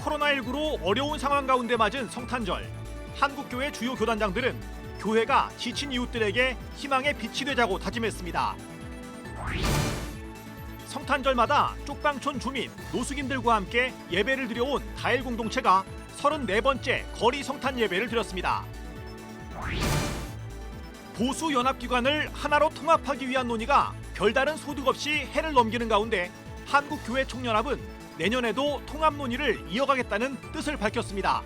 코로나19로 어려운 상황 가운데 맞은 성탄절. 한국교회 주요 교단장들은 교회가 지친 이웃들에게 희망의 빛이 되자고 다짐했습니다. 성탄절마다 쪽방촌 주민, 노숙인들과 함께 예배를 드려온 다일 공동체가 34번째 거리 성탄 예배를 드렸습니다. 보수 연합기관을 하나로 통합하기 위한 논의가 별다른 소득 없이 해를 넘기는 가운데 한국교회 총연합은 내년에도 통합 논의를 이어가겠다는 뜻을 밝혔습니다.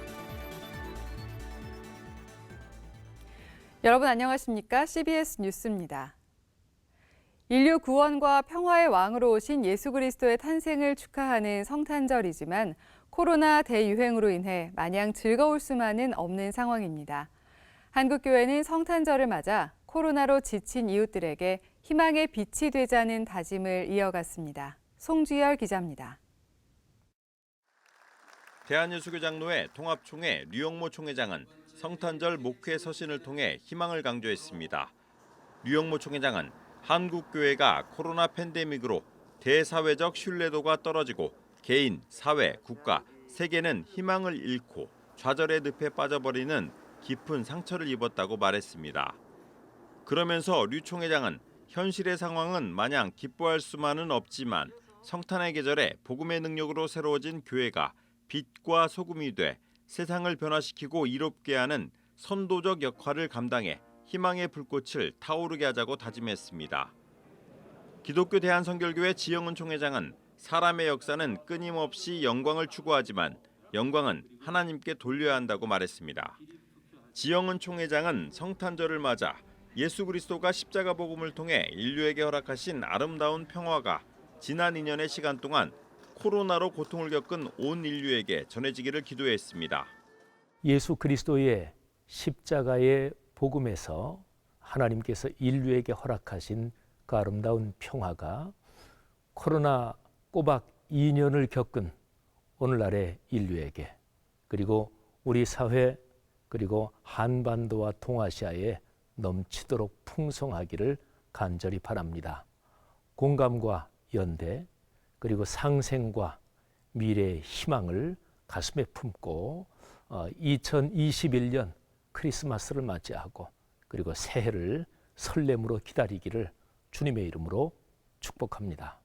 여러분 안녕하십니까? CBS 뉴스입니다. 인류 구원과 평화의 왕으로 오신 예수 그리스도의 탄생을 축하하는 성탄절이지만 코로나 대유행으로 인해 마냥 즐거울 수만은 없는 상황입니다. 한국교회는 성탄절을 맞아 코로나로 지친 이웃들에게 희망의 빛이 되자는 다짐을 이어갔습니다. 송주열 기자입니다. 대한예수교장로회 통합총회 류영모 총회장은 성탄절 목회 서신을 통해 희망을 강조했습니다. 류영모 총회장은 한국교회가 코로나 팬데믹으로 대사회적 신뢰도가 떨어지고 개인, 사회, 국가, 세계는 희망을 잃고 좌절의 늪에 빠져버리는 깊은 상처를 입었다고 말했습니다. 그러면서 류 총회장은 현실의 상황은 마냥 기뻐할 수만은 없지만 성탄의 계절에 복음의 능력으로 새로워진 교회가 빛과 소금이 돼 세상을 변화시키고 이롭게 하는 선도적 역할을 감당해 희망의 불꽃을 타오르게 하자고 다짐했습니다. 기독교 대한선결교회 지영은 총회장은 사람의 역사는 끊임없이 영광을 추구하지만 영광은 하나님께 돌려야 한다고 말했습니다. 지영은 총회장은 성탄절을 맞아 예수 그리스도가 십자가 복음을 통해 인류에게 허락하신 아름다운 평화가 지난 2년의 시간 동안 코로나로 고통을 겪은 온 인류에게 전해지기를 기도했습니다. 예수 그리스도의 십자가의 복음에서 하나님께서 인류에게 허락하신 그 아름다운 평화가 코로나 꼬박 2년을 겪은 오늘날의 인류에게 그리고 우리 사회 그리고 한반도와 동아시아에 넘치도록 풍성하기를 간절히 바랍니다. 공감과 연대 그리고 상생과 미래의 희망을 가슴에 품고 2021년 크리스마스를 맞이하고 그리고 새해를 설렘으로 기다리기를 주님의 이름으로 축복합니다.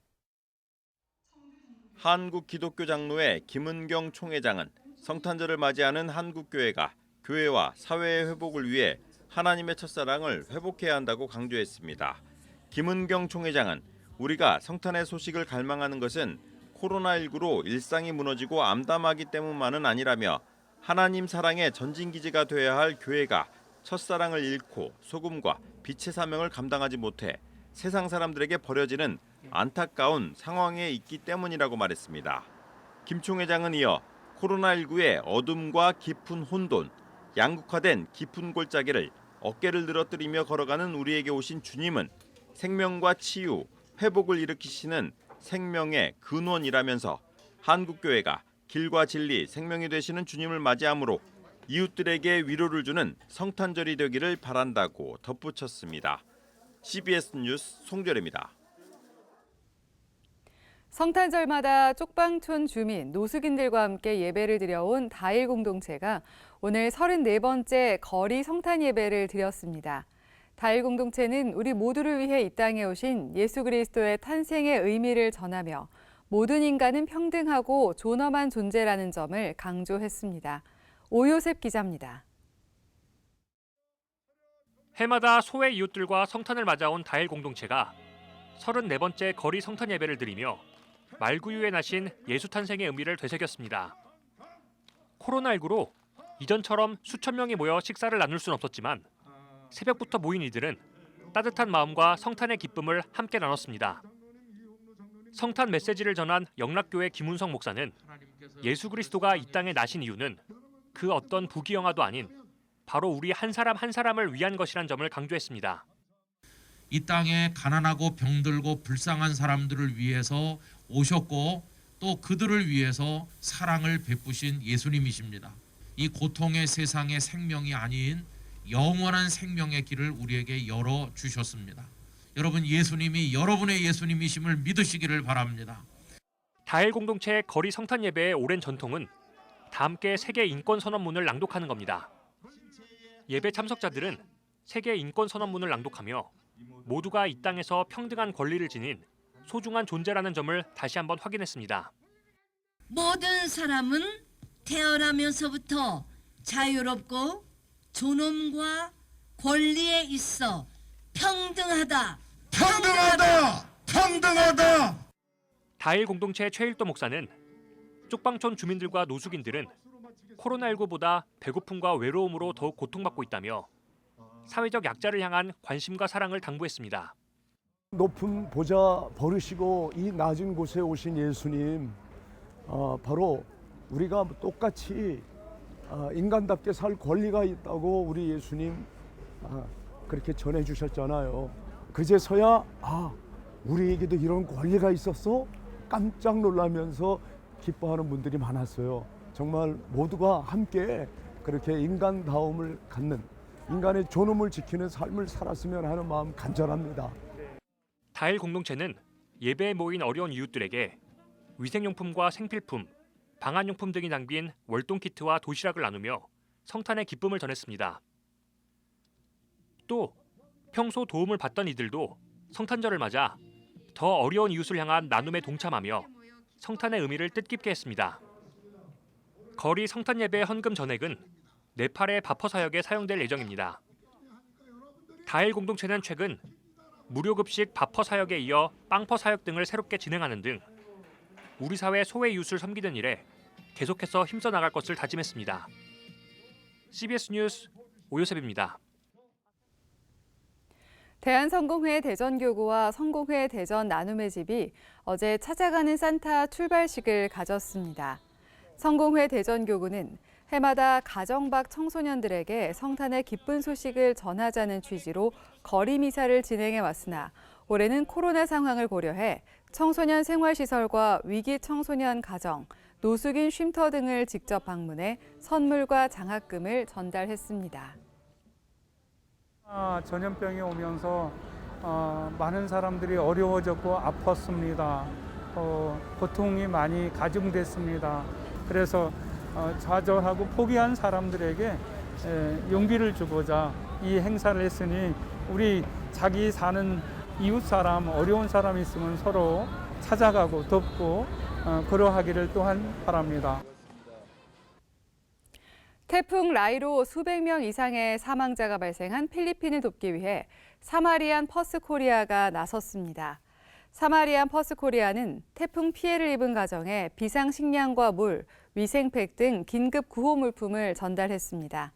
한국기독교장로회 김은경 총회장은 성탄절을 맞이하는 한국교회가 교회와 사회의 회복을 위해 하나님의 첫사랑을 회복해야 한다고 강조했습니다. 김은경 총회장은 우리가 성탄의 소식을 갈망하는 것은 코로나19로 일상이 무너지고 암담하기 때문만은 아니라며 하나님 사랑의 전진기지가 되어야 할 교회가 첫사랑을 잃고 소금과 빛의 사명을 감당하지 못해 세상 사람들에게 버려지는 안타까운 상황에 있기 때문이라고 말했습니다. 김 총회장은 이어 코로나19의 어둠과 깊은 혼돈, 양극화된 깊은 골짜기를 어깨를 늘어뜨리며 걸어가는 우리에게 오신 주님은 생명과 치유, 회복을 일으키시는 생명의 근원이라면서 한국교회가 길과 진리, 생명이 되시는 주님을 맞이함으로 이웃들에게 위로를 주는 성탄절이 되기를 바란다고 덧붙였습니다. CBS 뉴스 송절입니다. 성탄절마다 쪽방촌 주민, 노숙인들과 함께 예배를 드려온 다일 공동체가 오늘 34번째 거리 성탄 예배를 드렸습니다. 다일 공동체는 우리 모두를 위해 이 땅에 오신 예수 그리스도의 탄생의 의미를 전하며 모든 인간은 평등하고 존엄한 존재라는 점을 강조했습니다. 오요셉 기자입니다. 해마다 소외 이웃들과 성탄을 맞아온 다일 공동체가 34번째 거리 성탄 예배를 드리며 말구유에 나신 예수 탄생의 의미를 되새겼습니다. 코로나19로 이전처럼 수천 명이 모여 식사를 나눌 수는 없었지만 새벽부터 모인 이들은 따뜻한 마음과 성탄의 기쁨을 함께 나눴습니다. 성탄 메시지를 전한 영락교회 김운성 목사는 예수 그리스도가 이 땅에 나신 이유는 그 어떤 부귀영화도 아닌 바로 우리 한 사람 한 사람을 위한 것이란 점을 강조했습니다. 이 땅에 가난하고 병들고 불쌍한 사람들을 위해서 오셨고 또 그들을 위해서 사랑을 베푸신 예수님이십니다. 이 고통의 세상의 생명이 아닌 영원한 생명의 길을 우리에게 열어주셨습니다. 여러분, 예수님이 여러분의 예수님이심을 믿으시기를 바랍니다. 다일 공동체의 거리 성탄 예배의 오랜 전통은 다 함께 세계 인권 선언문을 낭독하는 겁니다. 예배 참석자들은 세계 인권 선언문을 낭독하며 모두가 이 땅에서 평등한 권리를 지닌 소중한 존재라는 점을 다시 한번 확인했습니다. 모든 사람은 태어나면서부터 자유롭고 존엄과 권리에 있어 평등하다. 다일 공동체 최일도 목사는 쪽방촌 주민들과 노숙인들은 코로나19보다 배고픔과 외로움으로 더욱 고통받고 있다며 사회적 약자를 향한 관심과 사랑을 당부했습니다. 높은 보좌 버리시고 이 낮은 곳에 오신 예수님, 바로 우리가 똑같이 인간답게 살 권리가 있다고 우리 예수님 그렇게 전해주셨잖아요. 그제서야 우리에게도 이런 권리가 있었어? 깜짝 놀라면서 기뻐하는 분들이 많았어요. 정말 모두가 함께 그렇게 인간다움을 갖는, 인간의 존엄을 지키는 삶을 살았으면 하는 마음 간절합니다. 다일 공동체는 예배에 모인 어려운 이웃들에게 위생용품과 생필품, 방한용품 등이 담긴 월동키트와 도시락을 나누며 성탄의 기쁨을 전했습니다. 또 평소 도움을 받던 이들도 성탄절을 맞아 더 어려운 이웃을 향한 나눔에 동참하며 성탄의 의미를 뜻깊게 했습니다. 거리 성탄 예배 헌금 전액은 네팔의 바퍼 사역에 사용될 예정입니다. 다일 공동체는 최근 무료 급식 바퍼 사역에 이어 빵퍼 사역 등을 새롭게 진행하는 등 우리 사회 소외 이웃을 섬기는 일에 계속해서 힘써 나갈 것을 다짐했습니다. CBS 뉴스 오요셉입니다. 대한성공회 대전교구와 성공회 대전 나눔의 집이 어제 찾아가는 산타 출발식을 가졌습니다. 성공회 대전교구는 해마다 가정 밖 청소년들에게 성탄의 기쁜 소식을 전하자는 취지로 거리 미사를 진행해 왔으나 올해는 코로나 상황을 고려해 청소년 생활시설과 위기 청소년 가정, 노숙인 쉼터 등을 직접 방문해 선물과 장학금을 전달했습니다. 전염병이 오면서 많은 사람들이 어려워졌고 아팠습니다. 고통이 많이 가중됐습니다. 그래서 좌절하고 포기한 사람들에게 용기를 주고자 이 행사를 했으니 우리 자기 사는 이웃 사람, 어려운 사람 있으면 서로 찾아가고 돕고 그러하기를 또한 바랍니다. 태풍 라이로 수백 명 이상의 사망자가 발생한 필리핀을 돕기 위해 사마리안 퍼스 코리아가 나섰습니다. 사마리안 퍼스 코리아는 태풍 피해를 입은 가정에 비상식량과 물, 위생팩 등 긴급 구호 물품을 전달했습니다.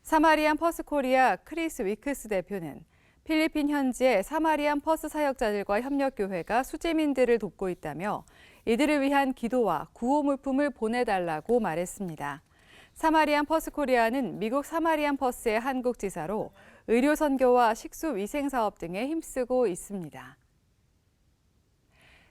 사마리안 퍼스 코리아 크리스 위크스 대표는 필리핀 현지의 사마리안 퍼스 사역자들과 협력교회가 수재민들을 돕고 있다며 이들을 위한 기도와 구호 물품을 보내달라고 말했습니다. 사마리안 퍼스 코리아는 미국 사마리안 퍼스의 한국 지사로 의료 선교와 식수 위생 사업 등에 힘쓰고 있습니다.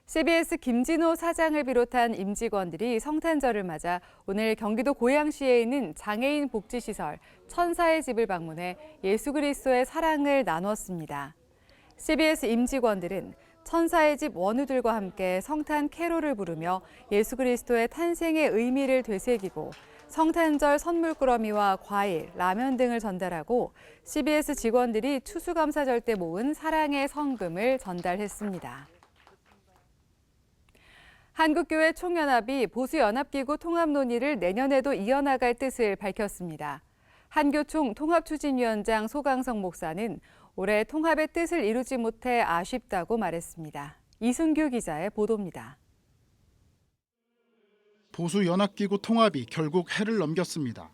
CBS 김진호 사장을 비롯한 임직원들이 성탄절을 맞아 오늘 경기도 고양시에 있는 장애인 복지시설 천사의 집을 방문해 예수 그리스도의 사랑을 나눴습니다. CBS 임직원들은 천사의 집 원우들과 함께 성탄 캐롤을 부르며 예수 그리스도의 탄생의 의미를 되새기고 성탄절 선물꾸러미와 과일, 라면 등을 전달하고 CBS 직원들이 추수감사절 때 모은 사랑의 성금을 전달했습니다. 한국교회 총연합이 보수연합기구 통합 논의를 내년에도 이어나갈 뜻을 밝혔습니다. 한교총 통합추진위원장 소강성 목사는 올해 통합의 뜻을 이루지 못해 아쉽다고 말했습니다. 이순규 기자의 보도입니다. 보수연합기구 통합이 결국 해를 넘겼습니다.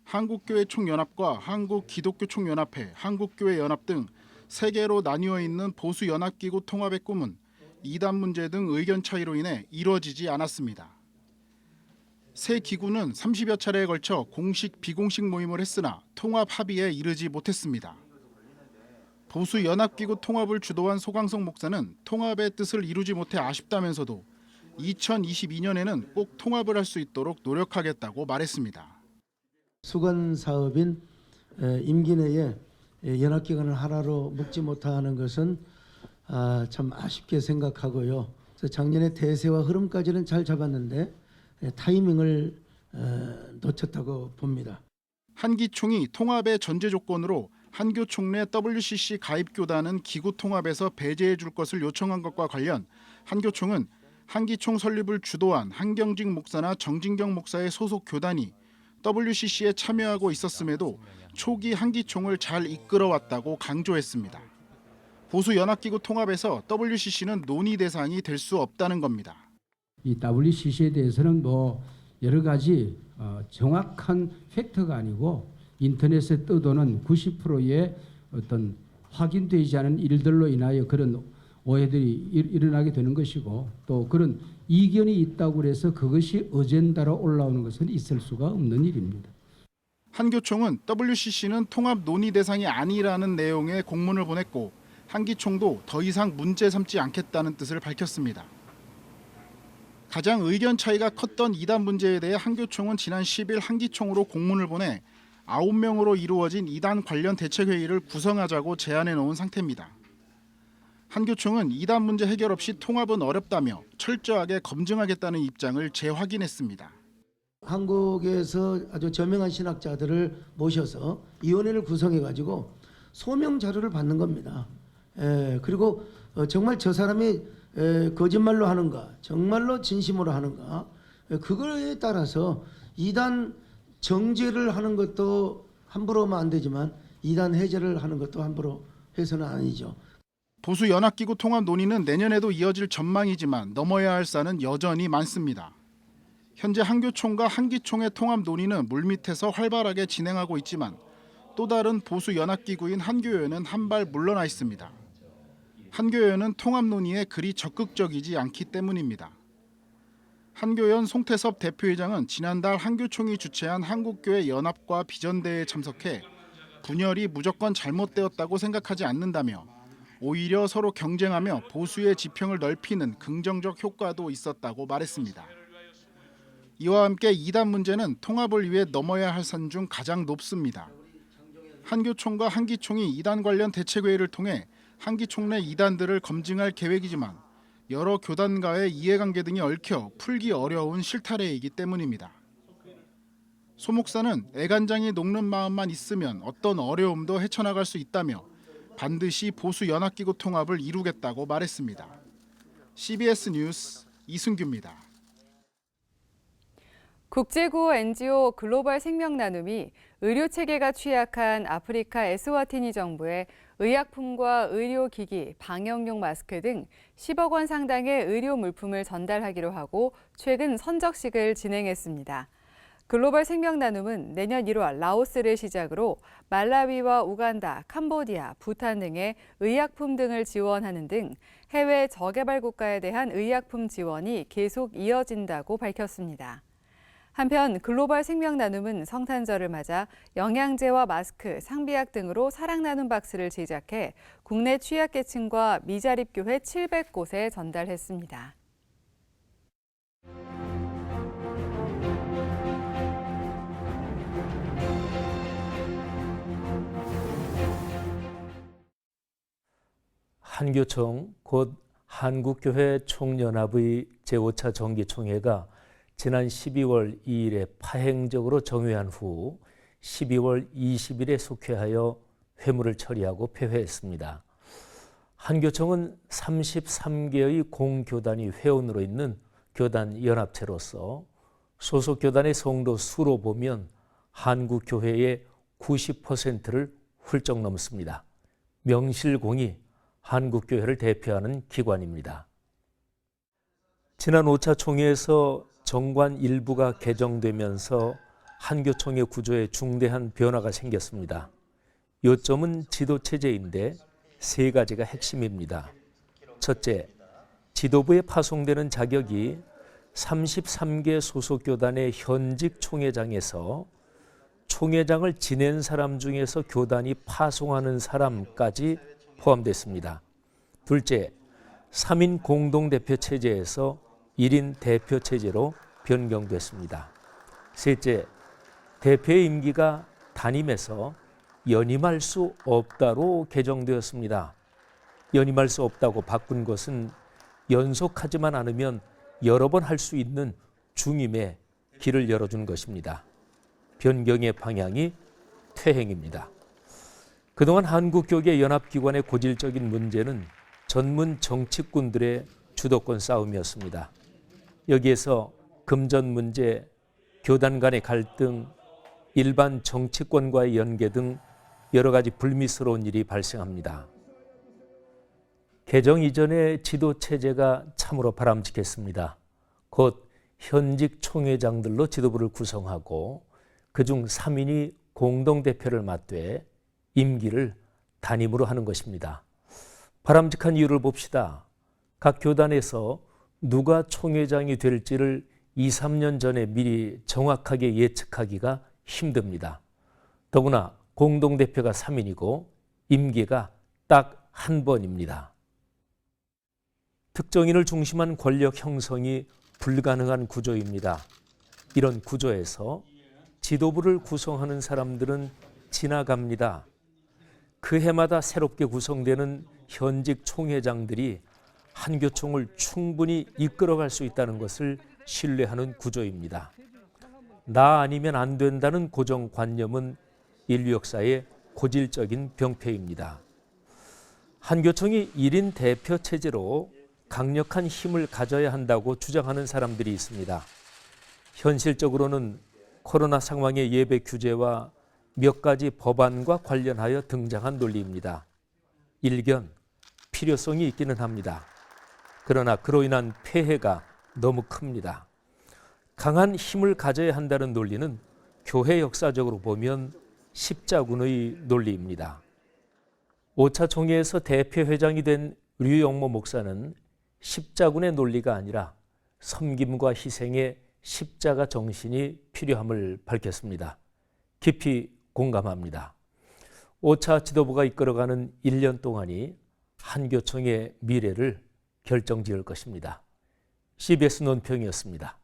한국교회 총연합과 한국기독교총연합회, 한국교회연합 등 3개로 나뉘어 있는 보수연합기구 통합의 꿈은 이단 문제 등 의견 차이로 인해 이루어지지 않았습니다. 세 기구는 30여 차례에 걸쳐 공식, 비공식 모임을 했으나 통합 합의에 이르지 못했습니다. 보수연합기구 통합을 주도한 소강성 목사는 통합의 뜻을 이루지 못해 아쉽다면서도 2022년에는 꼭 통합을 할 수 있도록 노력하겠다고 말했습니다. 수건 사업인 임기 내에 연합기관을 하나로 묶지 못하는 것은 참 아쉽게 생각하고요. 그래서 작년에 대세와 흐름까지는 잘 잡았는데 타이밍을 놓쳤다고 봅니다. 한기총이 통합의 전제 조건으로 한교총 내 WCC 가입 교단은 기구 통합에서 배제해 줄 것을 요청한 것과 관련 한교총은 한기총 설립을 주도한 한경직 목사나 정진경 목사의 소속 교단이 WCC에 참여하고 있었음에도 초기 한기총을 잘 이끌어왔다고 강조했습니다. 보수 연합기구 통합에서 WCC는 논의 대상이 될 수 없다는 겁니다. 이 WCC에 대해서는 여러 가지 정확한 팩트가 아니고 인터넷에 떠도는 90%의 어떤 확인되지 않은 일들로 인하여 그런 오해들이 일어나게 되는 것이고, 또 그런 이견이 있다고 해서 그것이 어젠다로 올라오는 것은 있을 수가 없는 일입니다. 한교총은 WCC는 통합 논의 대상이 아니라는 내용의 공문을 보냈고, 한기총도 더 이상 문제 삼지 않겠다는 뜻을 밝혔습니다. 가장 의견 차이가 컸던 이단 문제에 대해 한교총은 지난 10일 한기총으로 공문을 보내 9명으로 이루어진 이단 관련 대책회의를 구성하자고 제안해 놓은 상태입니다. 한교총은 이단 문제 해결 없이 통합은 어렵다며 철저하게 검증하겠다는 입장을 재확인했습니다. 한국에서 아주 저명한 신학자들을 모셔서 위원회를 구성해가지고 소명 자료를 받는 겁니다. 그리고 정말 저 사람이 거짓말로 하는가, 정말로 진심으로 하는가, 그거에 따라서 이단 정제를 하는 것도 함부로 하면 안 되지만 이단 해제를 하는 것도 함부로 해서는 아니죠. 보수 연합기구 통합 논의는 내년에도 이어질 전망이지만 넘어야 할 산은 여전히 많습니다. 현재 한교총과 한기총의 통합 논의는 물밑에서 활발하게 진행하고 있지만 또 다른 보수 연합기구인 한교회는 한 발 물러나 있습니다. 한교회는 통합 논의에 그리 적극적이지 않기 때문입니다. 한교연 송태섭 대표회장은 지난달 한교총이 주최한 한국교회 연합과 비전대회에 참석해 분열이 무조건 잘못되었다고 생각하지 않는다며 오히려 서로 경쟁하며 보수의 지평을 넓히는 긍정적 효과도 있었다고 말했습니다. 이와 함께 이단 문제는 통합을 위해 넘어야 할 산 중 가장 높습니다. 한교총과 한기총이 이단 관련 대책회의를 통해 한기총 내 이단들을 검증할 계획이지만 여러 교단과의 이해관계 등이 얽혀 풀기 어려운 실타래이기 때문입니다. 소 목사는 애간장이 녹는 마음만 있으면 어떤 어려움도 헤쳐나갈 수 있다며 반드시 보수 연합기구 통합을 이루겠다고 말했습니다. CBS 뉴스 이승규입니다. 국제구호 NGO 글로벌 생명나눔이 의료체계가 취약한 아프리카 에스와티니 정부에 의약품과 의료기기, 방역용 마스크 등 10억 원 상당의 의료 물품을 전달하기로 하고 최근 선적식을 진행했습니다. 글로벌 생명나눔은 내년 1월 라오스를 시작으로 말라위와 우간다, 캄보디아, 부탄 등의 의약품 등을 지원하는 등 해외 저개발 국가에 대한 의약품 지원이 계속 이어진다고 밝혔습니다. 한편 글로벌 생명나눔은 성탄절을 맞아 영양제와 마스크, 상비약 등으로 사랑 나눔 박스를 제작해 국내 취약계층과 미자립교회 700곳에 전달했습니다. 한교총 곧 한국교회 총연합의 제5차 정기총회가 지난 12월 2일에 파행적으로 정회한 후 12월 20일에 속회하여 회무를 처리하고 폐회했습니다. 한교총은 33개의 공교단이 회원으로 있는 교단 연합체로서 소속 교단의 성도 수로 보면 한국교회의 90%를 훌쩍 넘습니다. 명실공히 한국교회를 대표하는 기관입니다. 지난 5차 총회에서 정관 일부가 개정되면서 한교총의 구조에 중대한 변화가 생겼습니다. 요점은 지도체제인데 세 가지가 핵심입니다. 첫째, 지도부에 파송되는 자격이 33개 소속교단의 현직 총회장에서 총회장을 지낸 사람 중에서 교단이 파송하는 사람까지 포함됐습니다. 둘째, 3인 공동대표 체제에서 1인 대표 체제로 변경됐습니다. 셋째, 대표의 임기가 단임해서 연임할 수 없다로 개정되었습니다. 연임할 수 없다고 바꾼 것은 연속하지만 않으면 여러 번 할 수 있는 중임에 길을 열어준 것입니다. 변경의 방향이 퇴행입니다. 그동안 한국교계 연합기관의 고질적인 문제는 전문 정치꾼들의 주도권 싸움이었습니다. 여기에서 금전 문제, 교단 간의 갈등, 일반 정치권과의 연계 등 여러 가지 불미스러운 일이 발생합니다. 개정 이전의 지도 체제가 참으로 바람직했습니다. 곧 현직 총회장들로 지도부를 구성하고 그중 3인이 공동대표를 맡되 임기를 단임으로 하는 것입니다. 바람직한 이유를 봅시다. 각 교단에서 누가 총회장이 될지를 2, 3년 전에 미리 정확하게 예측하기가 힘듭니다. 더구나 공동대표가 3인이고 임기가 딱 한 번입니다. 특정인을 중심한 권력 형성이 불가능한 구조입니다. 이런 구조에서 지도부를 구성하는 사람들은 지나갑니다. 그 해마다 새롭게 구성되는 현직 총회장들이 한교총을 충분히 이끌어갈 수 있다는 것을 신뢰하는 구조입니다. 나 아니면 안 된다는 고정관념은 인류 역사의 고질적인 병폐입니다. 한교총이 1인 대표 체제로 강력한 힘을 가져야 한다고 주장하는 사람들이 있습니다. 현실적으로는 코로나 상황의 예배 규제와 몇 가지 법안과 관련하여 등장한 논리입니다. 일견 필요성이 있기는 합니다. 그러나 그로 인한 폐해가 너무 큽니다. 강한 힘을 가져야 한다는 논리는 교회 역사적으로 보면 십자군의 논리입니다. 5차 총회에서 대표회장이 된 류영모 목사는 십자군의 논리가 아니라 섬김과 희생의 십자가 정신이 필요함을 밝혔습니다. 깊이 공감합니다. 5차 지도부가 이끌어가는 1년 동안이 한교총의 미래를 결정지을 것입니다. CBS 논평이었습니다.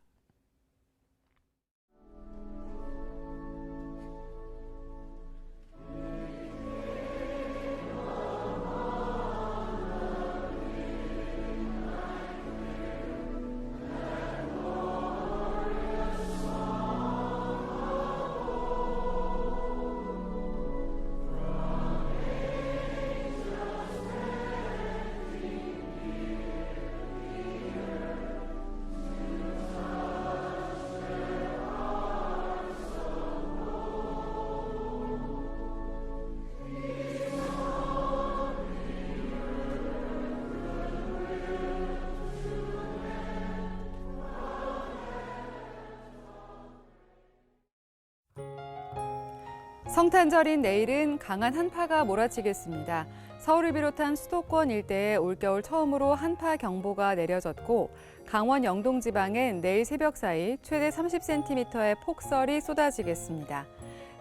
성탄절인 내일은 강한 한파가 몰아치겠습니다. 서울을 비롯한 수도권 일대에 올겨울 처음으로 한파 경보가 내려졌고 강원 영동 지방엔 내일 새벽 사이 최대 30cm의 폭설이 쏟아지겠습니다.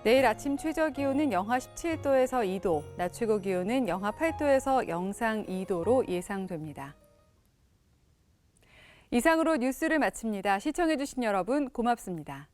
내일 아침 최저 기온은 영하 17도에서 2도, 낮 최고 기온은 영하 8도에서 영상 2도로 예상됩니다. 이상으로 뉴스를 마칩니다. 시청해주신 여러분 고맙습니다.